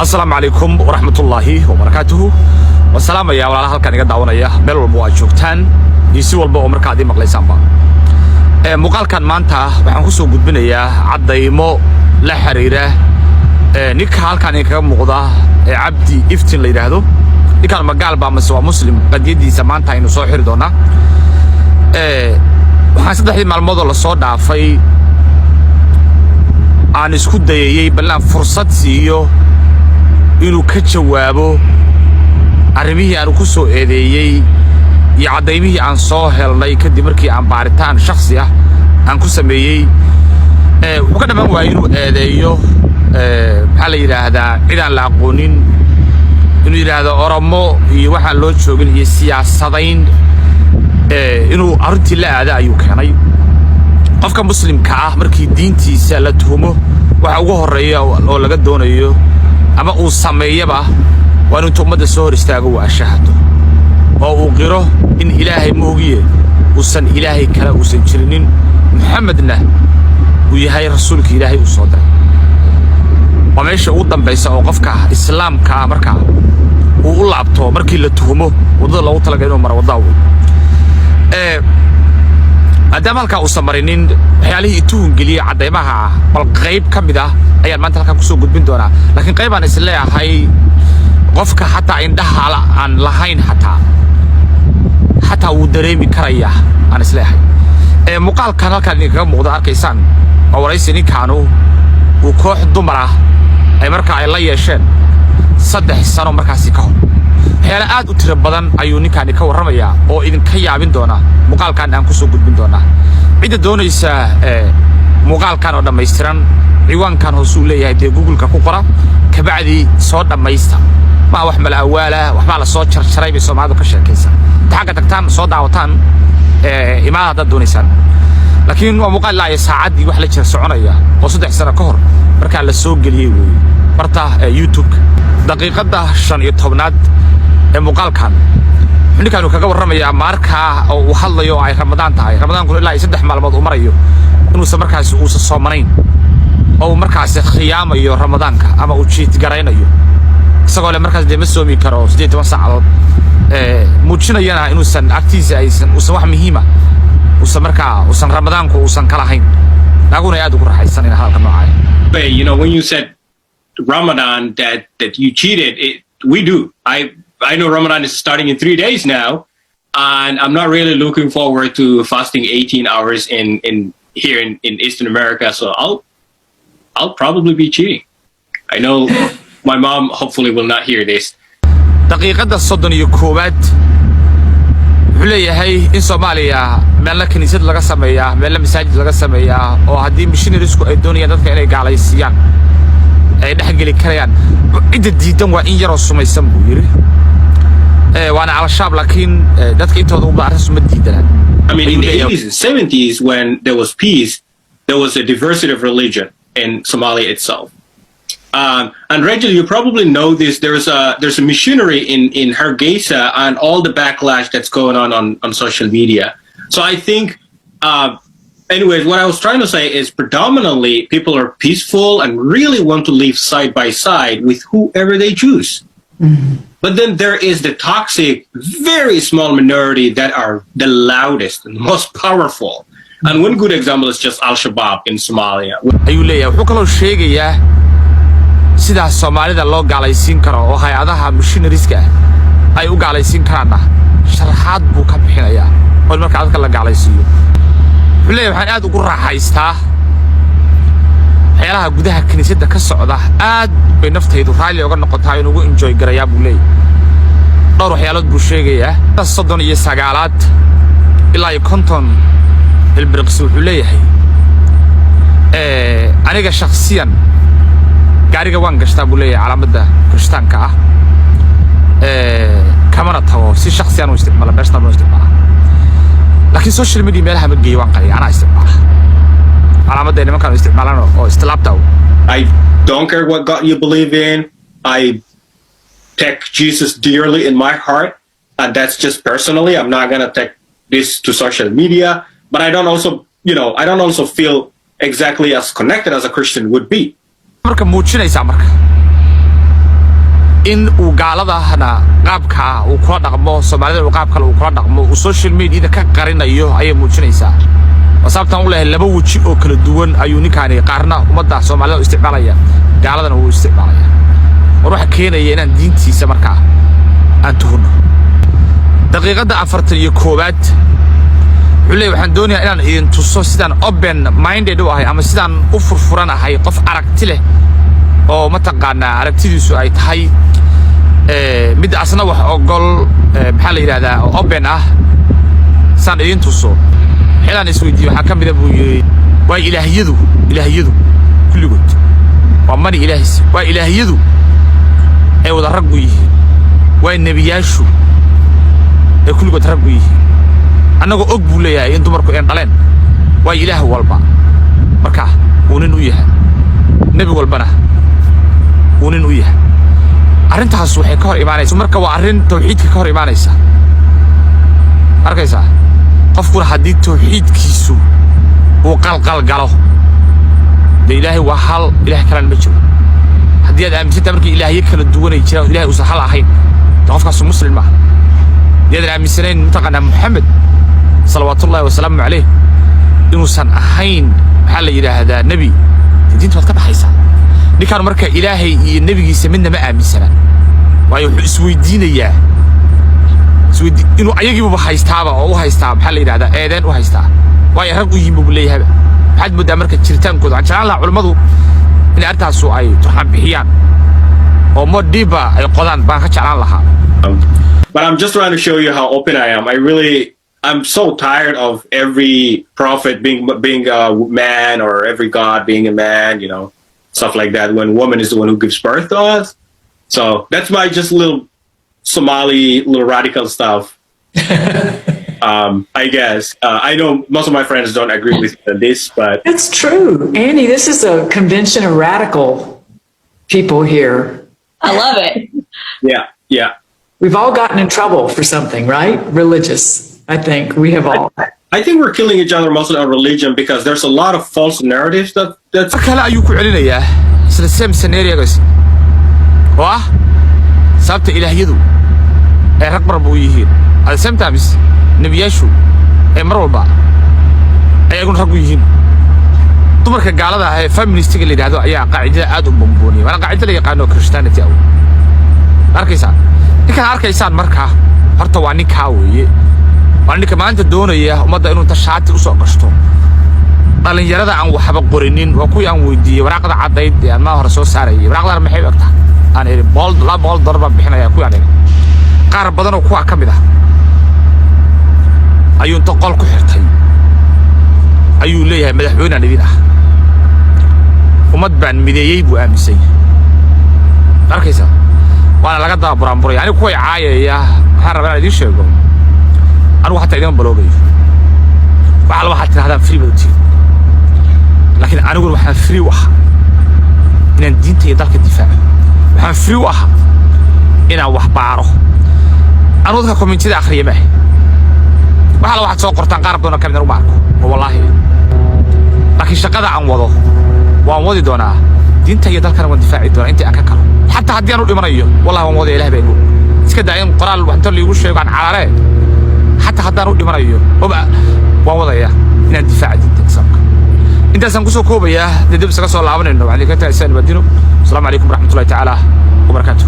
السلام عليكم ورحمة الله وبركاته والسلام يا ولا halkan iga daawanaya meel walba waa joogtaan isi walba oo markaa adii maqlaysaanba muuqaalkan maanta waxaan ku soo gudbinayaa cadaymo la xiriira ninka halkan kaga muuqda Cabdi Iftiin la yiraahdo ninkan magaal baa mas'uul muslim qadiyadiisa maanta aynu soo xiri doonaa waxaan saddexdii maalmood la soo dhaafay aan isku dayay balan fursad siiyo inuu ka jawaabo arrimihii aan ku soo eedeeyay iyo cadaymihii aan soo helnay kadib markii aan baaritaan shakhsi ah aan ku sameeyay wuxuu ka dhamaan waayay inuu eedeeyo maxaa la yiraahdaa cidaan la aqoonin inuu yiraahdo Oromo iyo waxa loo joogin iyo siyaasadayn inuu arrintii la aada ayuu keenay qofka muslimka ah markii diintiisa la tuhumo waxa ugu horeeya oo laga doonayo ama uu sameeyaba waa inuu ummadda soo hor istaago waa shahado oo uu qiro in Ilaahay moogiye uusan Ilaahay kala uusan jirinin Muhammadna uu yahay rasuulka Ilaahay uu soo diray wameesha uu dambaysa oo qofka islaamka markaa uu u laabto markii la tuhumo wadada lagu talagalay inuu maro wadada maadaama halkaa uu samarinin waxyaalihii tuhun geliyay cadaymaha bal qayb ka mid ah ayaan maanta halkan ku soo gudbin doonaa laakiin qayb aan isleeyahay qofka xataa indhaha aan lahayn xataa uu dareemi karaya aan isleeyahay muuqaalkan halkan kaga muuqda arkaysaan oo waraysi ninkaanu uu koox dumar ah ay markaa ay la yeesheen 3 sano markaasi ka hor waxyaalo aad u tiro badan ayuu ninkaani ka warramayaa oo idinka yaabin doona muuqaalkan aan ku soo gudbin doonaa cid doonaysa muuqaalkan oo dhameystiran ciwaankan hoos uu leeyahay Google-ka ku qora ka bacdi soo dhamaysta ma wax mal awaala wax baa la soo jarjaray bi Soomaalidu ka sheekaysan taga tagtaan soo daawataan imaada doonaysaan laakiin waa muuqaal la saacadii wax la jir soconaya oo 3 sano ka hor marka la soo galiyay barta YouTube daqiiqada 15aad muuqaalkan ninkan kaga warramaya marka uu hadlayo ay Ramadaan tahay Ramadaanku ilaa 3 maalmood u marayo inuu markaas uu soomanayn oo markaas khiyaamayo Ramadaanka ama uu jiit garaynayo isagoo le markaas deema soomi karo 8 saacadood muujinayana inuu san agtiisa aysan wax muhiim ah uu markaa uu Ramadaanku uu san kala hayn laguna aad ugu raaxaysan in halka noocaay you know when you said Ramadan that you cheated we do I know Ramadan is starting in 3 days now, and I'm not really looking forward to fasting 18 hours here in Eastern America. So I'll probably be cheating. I know my mom hopefully will not hear this. daqiiqada 31aad wuxuu leeyahay in Soomaaliya meel la kaniisad laga sameeyaa meel la masaajid laga sameeyaa oo haddii missionaries ay doonayaan dadka inay gaalaysiiyaan ay dhaxgali karayaan cid diidan waa in yar oo sumaysan buu yiri وانا على الشاب لكن dadka intooda u baaris ma diidanaan I mean in the 80s and 70s when there was peace there was a diversity of religion in Somalia itself and Rachel you probably know this there's a missionary in Hargeisa and all the backlash that's going on social media so I think anyways what I was trying to say is predominantly people are peaceful and really want to live side by side with whoever they choose But then there is the toxic, very small minority that are the loudest and most powerful. And one good example is just Al-Shabaab in Somalia. ayuu leeyahay wuxuu kaloo sheegayaa sida Soomaalida loo gaalaysiin karo oo hay'adaha missionaries-ka ay u gaalaysiin karaan sharaxaad buu ka bixinayaa oo marka dadka la gaalaysiiyo wuxuu leeyahay waxaan aad ugu raaxaystaa waxyaalaha gudaha kaniisadda ka socda aad bay naftaydu raali uga noqotaa inuu enjoy garayaa buu leeyahay dhowr waxyaalood buu sheegayaa 39aad ilaa 50 ilbiriqsi wuxuu leeyahay aniga shakhsiyan gaariga waan gashtaa buu leeyahay calaamadda Kirishtaanka ah kamana tago si shakhsiyan u isticmaala beestan u isticmaala laakiin social media meelaha ma geeyo waan qariyo ana isticmaala calaamadda nimankan isticmaalaan oo istilaabta I don't care what God you believe in I take Jesus dearly in my heart and that's just personally I'm not going to take this to social media but I don't also feel exactly as connected as a Christian would be marka muujinaysa marka إن وقالده هنا قابك وكلا دقمه سوماليدا وقابك وكلا دقمه وسوشيال ميديا إذا كقرنا أيوه أي موجنيسا وصابتنا والله لما وجه أكل الدول أيوني كاني قارنا ومدة سوماليدا استعمالية قالده هو استعمالية وروح كينا ينا دينتي سمركا أنتهون دقيقة أفرتي كوبات علي waxaan doonayaa inaan idin tuso sidaan open minded u ahay ama sidaan u furfuran ahay qof aragti leh oo ma taqaana aragtidiisu ay tahay mid asna wax ogol maxaa la yiraahdaa open ah saan idin tuso xilaan isweydiyo waxa kamid ah buu yiri waa ilaahiyadu kulligood waa mani ilaahis waa ilaahiyadu ay wada rag u yihiin waa nabiyaashu ay kulligood rag u yihiin anagoo og buu leeyahay in dumarku ay dhaleen waa ilaah walba marka uu nin u yahay nabi walbana uu nin u yahay arintaas waxay ka hor imaanaysaa marka waa arin tawxiidka ka hor imaanaysa arkaysa qofku haddii tawxiidkiisu uu qalqal galo ilaahay waa hal ilaah kale ma jiro haddii aad aaminsantahay markii ilaahay kala duwanay jiraan ilaahay uu hal ahayn qofkaas muslim ma yaad aaminsaneen mutaqana Muhammad صلوات الله وسلامه عليه إنه سن أحين حال يراهدا نبي دين توقف بحيسا دي كانوا مركا إلهي النبي يسمينا ما آمن سنة ويحو سويدين إياه سويد إنه أيجيبوا بحيستابا أو هيستاب حال يراهدا آذان وهيستاب ويرقوا يجيبوا بالله هذا حد مدى مركا تشرتان كذا عشان الله علماء إن أرتها سوء ترحم بحيان ومو ديبا القضان بانك شعر الله. But I'm just trying to show you how open I am. I'm so tired of every prophet being a man or every god being a man, you know, stuff like that, when woman is the one who gives birth to us. So that's my just little Somali, little radical stuff. I guess. I know most of my friends don't agree with this, but... That's true. Annie, this is a convention of radical people here. I love it. Yeah. We've all gotten in trouble for something, right? Religious. I think we have all. I think we're killing each other mostly on religion because there's a lot of false narratives that's... kala ayuu ku celinayaa isla same scenario-gaas waa sababta ilaahiyadu ay rag marba u yihiin at the same time nabiyaashu ay mar walba ayaguna rag u yihiin dumarka gaalada ah ee feministiga la yidhaahdo ayaa qaacidada aad u bambooniyay waana qaacida la yaqaano Christianity ah arkaysaa ninkaan arkaysaan markaa horta waa ninkaa weeye وأنا كمان تدوني وما ده إنه تشاطئ وسوق قشطو. قال إن جرده عن وحبة قرنين وكوي عن ودي ورقد عديد يعني ما هو رسول ساري ورقد محي وقتها أنا بولد لا بولد ضربة بحنا يا كوي يعني قارب بدنا وكوع كم ده أيون تقال كحرتي أيون ليه مدحونا نبينا ومدبع مدييب وأمسي أركيسا وأنا لقد برامبري يعني كوي عاية يا حرب أنا دي شيء أنا حتى إذا ما بلوغي وعلى واحد هذا فري بدوتي لكن أنا أقول واحد فري واحد إن الدين تيدرك الدفاع واحد فري واحد إن واحد بعره أنا أذكر كومنتي ده آخر يومه وعلى واحد سوق قرطان قارب دونا كم نروح معكم والله لكن شقة عن وضو وعن وضي دونا دين تيدرك أنا والدفاع دونا أنت أكاكر حتى هدي أنا الإمرية والله هو وضي إله بينه كده إن قرال وأنت اللي يقول شيء عن على حتى حضروا دمريو وبقى ووضعيه إن الدفاع دي تكسبك أنت سنقصو كوبيا دي بس قصوا الله عمنا إنه عليك أنت إنسان بدينه السلام عليكم ورحمة الله تعالى وبركاته.